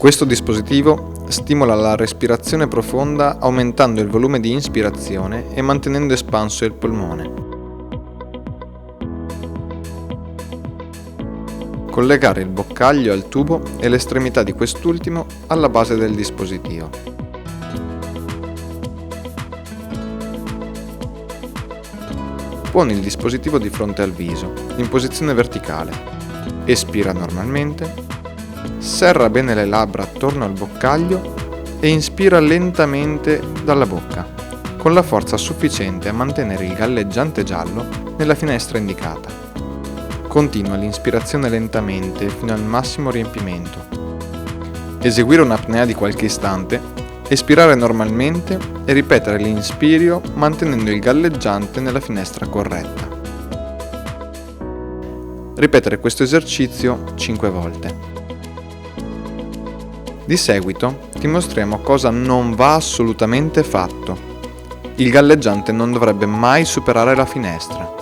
Questo dispositivo stimola la respirazione profonda aumentando il volume di inspirazione e mantenendo espanso il polmone. Collegare il boccaglio al tubo e l'estremità di quest'ultimo alla base del dispositivo. Poni il dispositivo di fronte al viso, in posizione verticale. Espira normalmente, serra bene le labbra attorno al boccaglio e inspira lentamente dalla bocca, con la forza sufficiente a mantenere il galleggiante giallo nella finestra indicata. Continua l'inspirazione lentamente fino al massimo riempimento. Eseguire un'apnea di qualche istante, espirare normalmente e ripetere l'inspirio mantenendo il galleggiante nella finestra corretta. Ripetere questo esercizio 5 volte. Di seguito ti mostriamo cosa non va assolutamente fatto. Il galleggiante non dovrebbe mai superare la finestra.